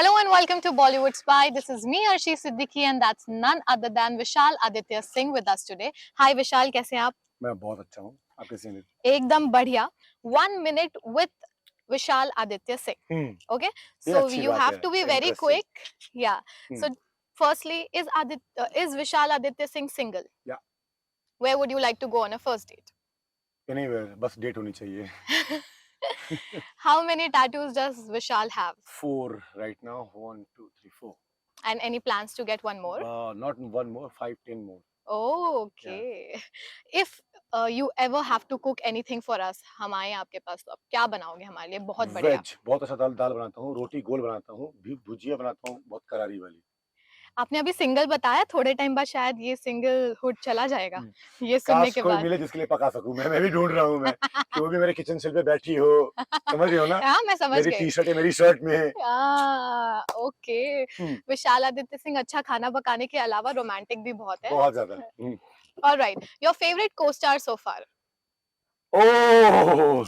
Hello and welcome to Bollywood Spy. This is me, Arshi Siddiqui, and that's none other than Vishal Aditya Singh with us today. Hi Vishal, कैसे हैं आप? मैं बहुत अच्छा हूँ, आप कैसे हैं? एकदम बढ़िया. 1 minute with Vishal Aditya Singh. Okay, so you have to be very quick. Yeah. So firstly, is Vishal Aditya Singh single? Yeah. Where would you like to go on a first date? Anywhere, बस date होनी चाहिए. How many tattoos does Vishal have? 4 right now. 1, 2, 3, 4. And any plans to get one more? Not one more, 5, 10 more. Oh, okay. If you ever have to cook anything for us, हम आए आपके पास तो आप क्या बनाओगे हमारे लिए? बहुत बढ़िया. वेज बहुत अच्छा दाल बनाता हूँ, रोटी गोल बनाता हूँ, भुजिया बनाता हूँ, बहुत करारी वाली. आपने अभी सिंगल बताया, थोड़े टाइम बाद शायद ये सिंगल हुड चला जाएगा ये सुनने काश के कोई बाद. मिले जिसके लिए पका सकूं. मैं भी ढूंढ रहा हूँ मैं कि वो भी मेरे किचन सेल पे बैठी हो. समझ रही हो ना? हाँ, मैं समझ मेरी गई. टी-शर्ट है मेरी शर्ट में. ओके. विशाल आदित्य सिंह अच्छा खाना पकाने के अलावा रोमांटिक भी बहुत है. बहुत ज्यादा. ऑलराइट, योर फेवरेट को-स्टार सो फार? ओह,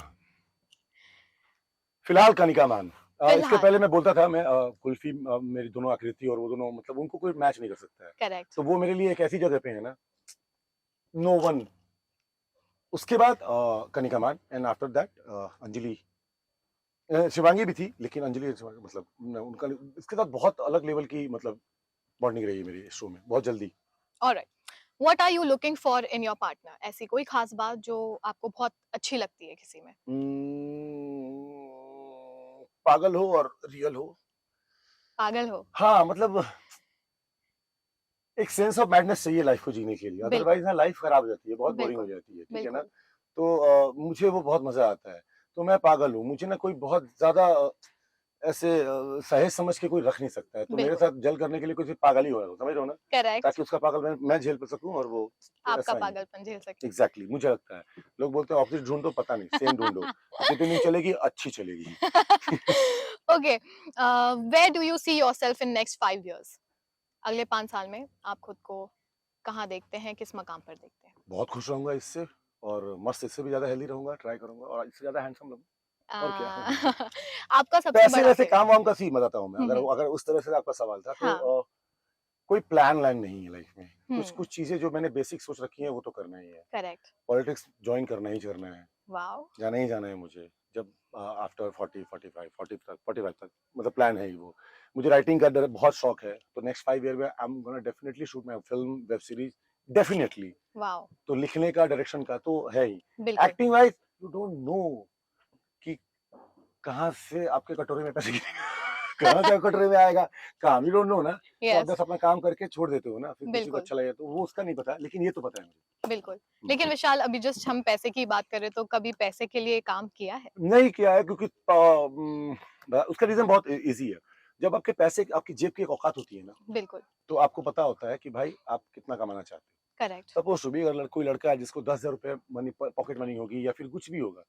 फिलहाल कनिका मान. इसके पहले मैं बोलता था मैं कुल्फी मेरी दोनों आकृति और वो दोनों मतलब उनको कोई मैच नहीं कर सकता है. करेक्ट. तो वो मेरे लिए एक ऐसी जगह पे है ना, नो वन. उसके बाद कनिका मान and after that Anjali. Shivangi भी थी लेकिन अंजलि मतलब उनका इसके साथ बहुत अलग लेवल की मतलब बॉन्डिंग रही है मेरी शो में बहुत जल्दी. Alright. What are you looking for in your partner? ऐसी कोई खास बात जो आपको बहुत अच्छी लगती है किसी में? पागल हो और रियल हो. पागल हो. हाँ मतलब एक सेंस ऑफ मैडनेस चाहिए लाइफ को जीने के लिए. अदरवाइज ना लाइफ खराब हो जाती है, बहुत बोरिंग हो जाती है. ठीक है ना? तो मुझे वो बहुत मजा आता है. तो मैं पागल हूँ. मुझे ना कोई बहुत ज्यादा ऐसे सहेज समझ के कोई रख नहीं सकता है. तो मेरे साथ जल करने के लिए कोई पागल ही हो रहा है. समझ रहे हो ना? करेक्ट. ताकि उसका पागल मैं झेल पर सकूं और वो आपका पागलपन झेल सके. एग्जैक्टली मुझे लगता है. लोग बोलते हैं ऑपोजिट ढूंढो, पता नहीं सेम ढूंढो. कितनी नहीं चलेगी, अच्छी चलेगी. Okay. Where do you see yourself in next 5 years? अगले 5 साल में आप खुद को कहाँ देखते हैं, किस मकाम पर देखते हैं? बहुत खुश रहूंगा इससे और मस्त इससे भी ज्यादा हेल्दी रहूंगा, ट्राई करूंगा और इससे ज्यादा हैंडसम रहूंगा. और क्या. आपका सबसे पैसे बड़ा वैसे काम वाम का सी बताता हूँ मैं. अगर उस तरह से आपका सवाल था तो कोई प्लान लाइन नहीं है लाइफ में. कुछ चीजें जो मैंने बेसिक सोच रखी है वो तो करना ही है. करेक्ट. पॉलिटिक्स ज्वाइन करना है. वाओ. जाना ही जाना है मुझे. जब आफ्टर 45 तक मतलब प्लान है ही वो. मुझे राइटिंग का बहुत शौक है. तो नेक्स्ट 5 ईयर में I am gonna definitely shoot my film, web series. Definitely. Wow. तो लिखने का, डायरेक्शन का तो है ही. Acting wise you don't know कि कहाँ से आपके कटोरे में पैसे कहाँ से कटोरे में आएगा. काम यू डोंट नो ना. तो आप बस अपना काम करके छोड़ देते हो ना. फिर किसी को अच्छा लगे तो वो उसका नहीं पता, लेकिन ये तो पता है मुझे. बिल्कुल. लेकिन विशाल अभी जस्ट हम पैसे की बात कर रहे तो कभी पैसे के लिए काम किया है? नहीं किया है क्योंकि उसका रीजन बहुत इजी है. जब आपके पैसे आपकी जेब की एक औकात होती है ना. बिल्कुल. तो आपको पता होता है कि भाई आप कितना कमाना चाहते हो. करेक्ट. सपोज टू बी अगर कोई लड़का है जिसको 10,000 रुपए मनी पॉकेट मनी होगी या फिर कुछ भी होगा.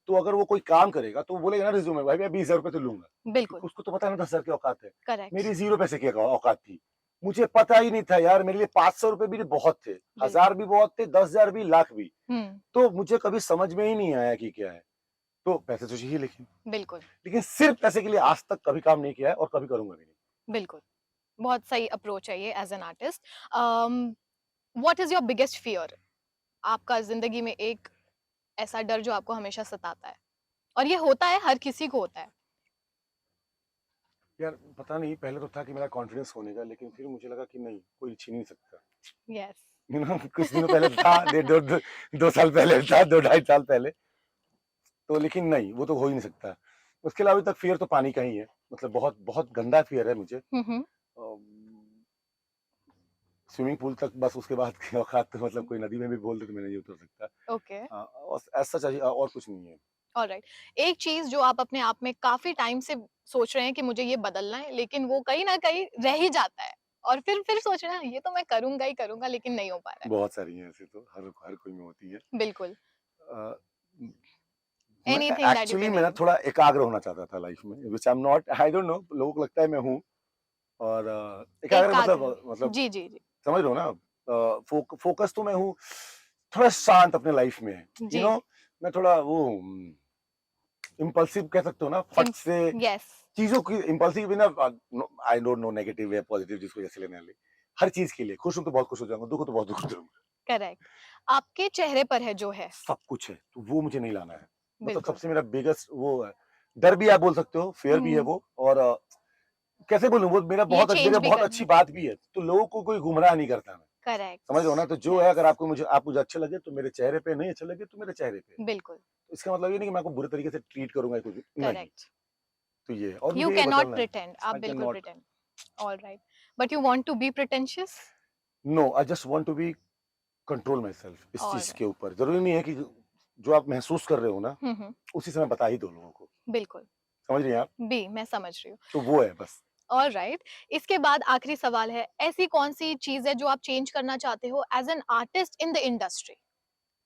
तो अगर वो कोई काम करेगा तो वो बोलेगा ना रिज्यूम में भाई मैं 20,000 रुपए तो लूंगा. बिल्कुल. उसको तो पता है ना 10,000 की औकात है. करेक्ट. मेरी 0 पैसे की औकात थी. मुझे पता ही नहीं था यार. मेरे लिए 500 रुपए भी बहुत थे, 1000 भी बहुत थे, 10,000 भी, लाख भी. तो मुझे कभी समझ में ही नहीं आया कि क्या है. तो पैसे तो चाहिए लेकिन सिर्फ पैसे के लिए आज तक कभी काम नहीं किया है और कभी करूंगा भी नहीं. बिल्कुल. बहुत सही अप्रोच है ये as an artist. What is your biggest fear? आपका जिंदगी में एक ऐसा डर जो आपको हमेशा सताता है और ये होता है, हर किसी को होता है. यार पता नहीं, पहले तो था कि मेरा कॉन्फिडेंस होने का, लेकिन फिर मुझे लगा कि नहीं, कोई छीन नहीं सकता. यस. यू नो कुछ दिनों पहले था, 2 साल पहले था, 2-2.5 साल पहले. तो लेकिन नहीं, वो तो हो ही नहीं सकता. उसके अलावा तक फियर तो पानी का ही है. मतलब बहुत बहुत गंदा फियर है मुझे. स्विमिंग पूल तक बस. उसके बाद की औकात तो मतलब कोई नदी में भी बोल दे तो मैं नहीं उतर सकता. ओके. ऐसा चाहिए और कुछ नहीं है. ऑलराइट. एक चीज जो आप अपने आप में काफी टाइम से सोच रहे हैं कि मुझे ये बदलना है, लेकिन वो कहीं ना कहीं रह ही जाता है और फिर सोच रहे हैं ये तो मैं करूंगा ही करूंगा, लेकिन नहीं हो पा रहा है. बहुत सारी हैं ऐसे तो, हर कोई में होती है. बिल्कुल. एक्चुअली मैं थोड़ा एकाग्र होना चाहता था लाइफ में, which I am not. I don't know, लोगों को लगता है मैं हूँ. और एकाग्र मतलब जी जी जी. समझ रहे हो ना. फोकस तो मैं हूँ. थोड़ा शांत अपने लाइफ में. यू नो मैं थोड़ा वो इम्पल्सिव कह सकते हो ना, फट से यस, चीजों की इम्पल्सिव ना, आई डोंट नो नेगेटिव या पॉजिटिव जिसको जैसे लेने वाले, हर चीज के लिए खुश हूं तो बहुत खुश हो जाऊंगा, दुख हो तो बहुत दुख हो जाऊंगा। करेक्ट। आपके चेहरे पर है जो है, सब कुछ है तो वो मुझे नहीं लाना है, मतलब बिल्कुल। सबसे मेरा बिगेस्ट वो है, डर भी आप बोल सकते हो, फेयर भी है हुँ, वो, और कैसे बोलूं, वो मेरा ये बहुत चेंज मेरा भी बहुत करना अच्छी है। बात भी है, तो लोगों को कोई गुमराह नहीं करता मैं, करेक्ट, समझ रहे हो ना, तो जो है, यस, अगर आपको मुझे अच्छे लगे तो मेरे चेहरे पे, नहीं अच्छे लगे तो मेरे चेहरे पे, बिल्कुल, तो इसका मतलब ये नहीं कि मैं आपको बुरे तरीके से ट्रीट करूंगा या कुछ नहीं, करेक्ट। तो ये है, और यू मुझे ये कैन नॉट बदलना है। प्रिटेंड, आप आई कैन बिल्कुल not, pretend, alright. But you want to be pretentious? No, I just want to be control my self इस चीज ऑलराइट। के ऊपर, जरूरी नहीं है कि जो आप महसूस कर रहे हो ना हुँ, हुँ, उसी समय बता ही दो लोगों को, बिल्कुल, समझ रही हैं आप, मैं समझ रही हूँ। तो वो है बस। ऑलराइट, इसके बाद आखिरी सवाल है, ऐसी कौन-सी चीज़ है जो आप चेंज करना चाहते हो as an artist in the industry?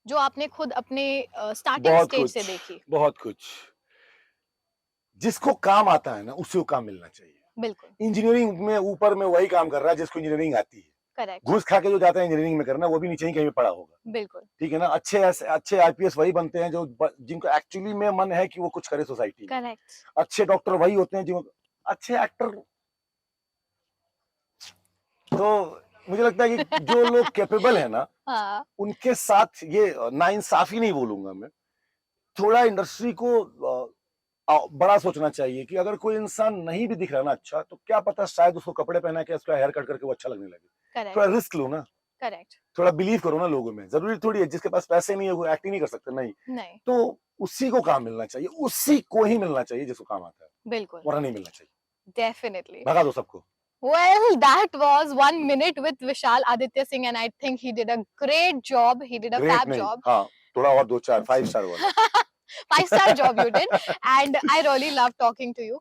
जो आपने खुद अपने स्टार्टिंग बहुत स्टेज से कुछ, देखी? बहुत कुछ, जिसको काम आता है ना उसी को काम मिलना चाहिए। बिल्कुल, इंजीनियरिंग में ऊपर में वही काम कर रहा है जिसको इंजीनियरिंग आती है, करेक्ट, घूस खा के जो जाता है इंजीनियरिंग में करना वो भी नीचे ही कहीं पे पड़ा होगा, बिल्कुल, ठीक है ना, अच्छे आईपीएस वही बनते हैं जो जिनको एक्चुअली में मन है कि वो कुछ करे सोसाइटी में, करेक्ट। अच्छे डॉक्टर वही होते हैं जो, अच्छे एक्टर, तो मुझे लगता है कि जो लोग कैपेबल है ना हाँ, उनके साथ ये नाइंसाफी नहीं बोलूंगा मैं, थोड़ा इंडस्ट्री को बड़ा सोचना चाहिए कि अगर कोई इंसान नहीं भी दिख रहा ना अच्छा, तो क्या पता शायद उसको कपड़े पहना के उसका हेयर कट करके वो अच्छा लगने लगे, करेक्ट, थोड़ा रिस्क लो ना, करेक्ट, थोड़ा बिलीव करो ना लोगों में, जरूरी थोड़ी है जिसके पास पैसे नहीं है वो एक्टिंग नहीं कर सकता, नहीं, नहीं, तो उसी को काम मिलना चाहिए, उसी को ही मिलना चाहिए जिसको काम आता है, बिल्कुल, वरना नहीं मिलना चाहिए, डेफिनिटली। भगा दो सबको। Well, that was 1 minute with Vishal Aditya Singh, and I think he did a great job. He did a great fab नहीं, job. हाँ, थोड़ा और दो चार 5 स्टार वाला। 5-star job you did, and I really love talking to you.